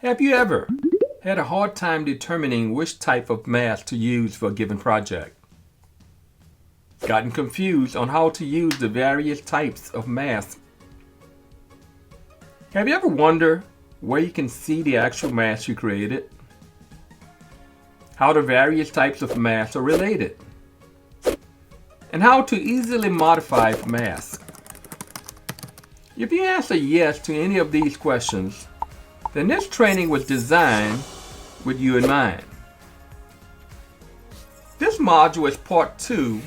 Have you ever had a hard time determining which type of math to use for a given project? Gotten confused on how to use the various types of math? Have you ever wondered where you can see the actual math you created? How the various types of math are related? And how to easily modify math? If you answer yes to any of these questions, then this training was designed with you in mind. This module is part 2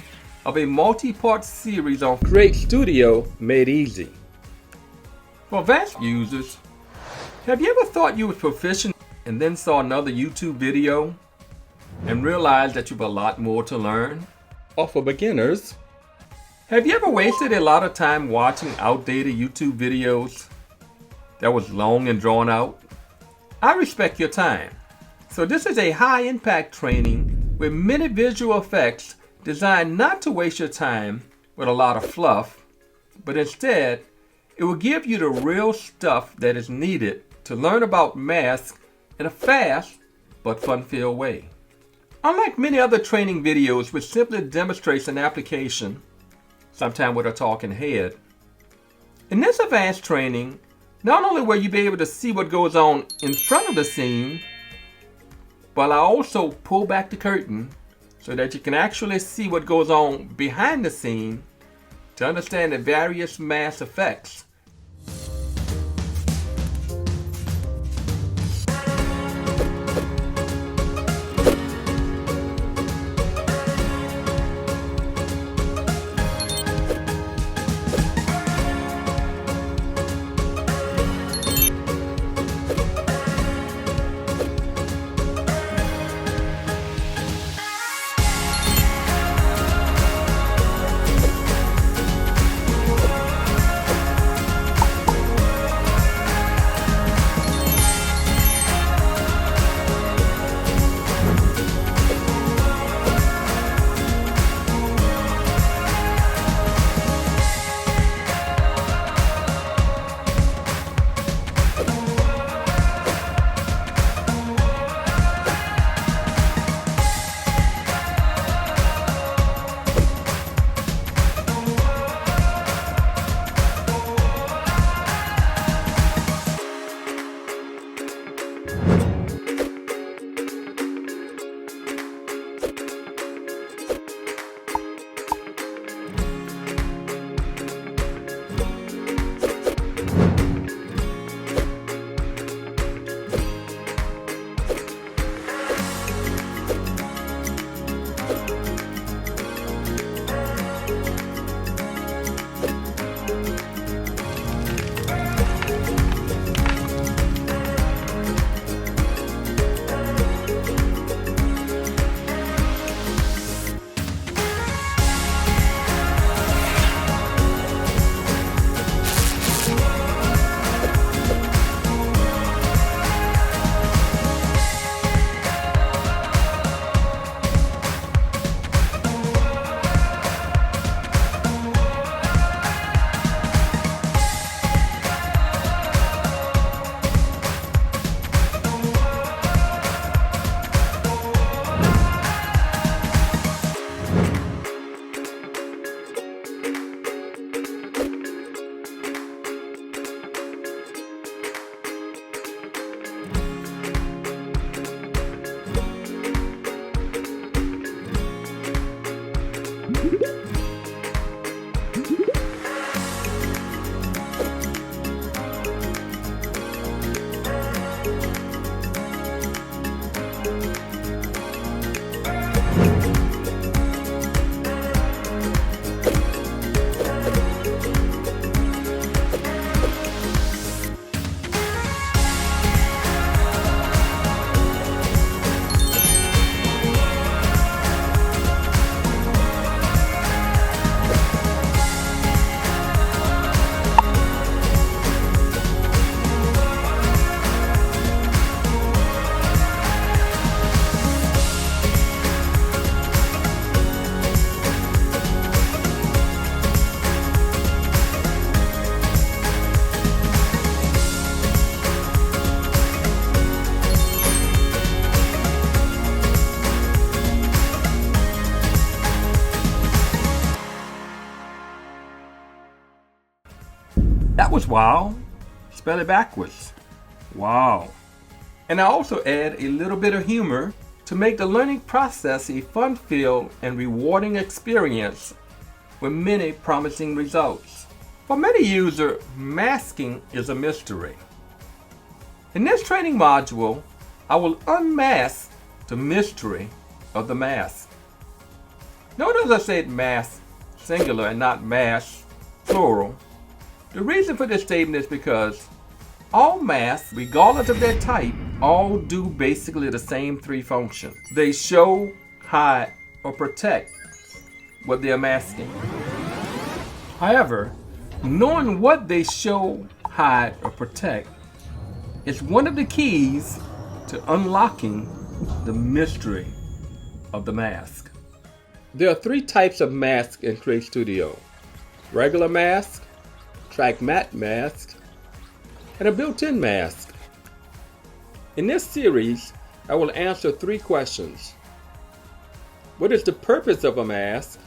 of a multi-part series on Create Studio Made Easy. For advanced users, have you ever thought you were proficient and then saw another YouTube video and realized that you have a lot more to learn? Or for beginners, have you ever wasted a lot of time watching outdated YouTube videos that was long and drawn out? I respect your time. So this is a high-impact training with many visual effects designed not to waste your time with a lot of fluff, but instead, it will give you the real stuff that is needed to learn about math in a fast but fun-filled way. Unlike many other training videos which simply demonstrates an application, sometimes with a talking head, in this advanced training, not only will you be able to see what goes on in front of the scene, but I also pull back the curtain so that you can actually see what goes on behind the scene to understand the various math effects. That was wow. Spell it backwards. Wow. And I also add a little bit of humor to make the learning process a fun-filled and rewarding experience with many promising results. For many users, masking is a mystery. In this training module, I will unmask the mystery of the mask. Notice I said mask singular and not mask plural. The reason for this statement is because all masks, regardless of their type, all do basically the same three functions. They show, hide, or protect what they are masking. However, knowing what they show, hide, or protect is one of the keys to unlocking the mystery of the mask. There are three types of masks in Create Studio: regular mask, track matte mask, and a built-in mask. In this series, I will answer three questions. What is the purpose of a mask?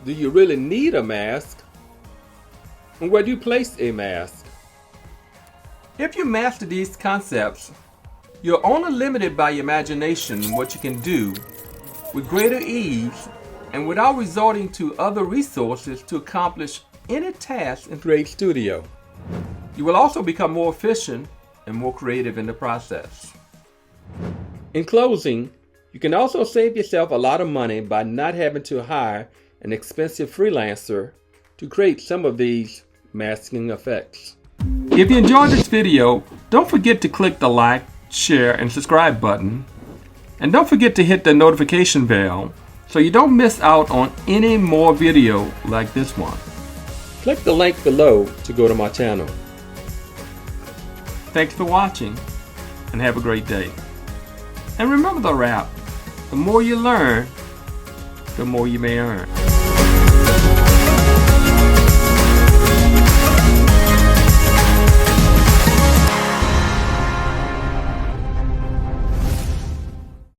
Do you really need a mask? And where do you place a mask? If you master these concepts, you're only limited by your imagination in what you can do with greater ease and without resorting to other resources to accomplish any task in Create Studio. You will also become more efficient and more creative in the process. In closing, you can also save yourself a lot of money by not having to hire an expensive freelancer to create some of these masking effects. If you enjoyed this video, don't forget to click the like, share, and subscribe button. And don't forget to hit the notification bell so you don't miss out on any more video like this one. Click the link below to go to my channel. Thanks for watching and have a great day. And remember the rap, the more you learn, the more you may earn.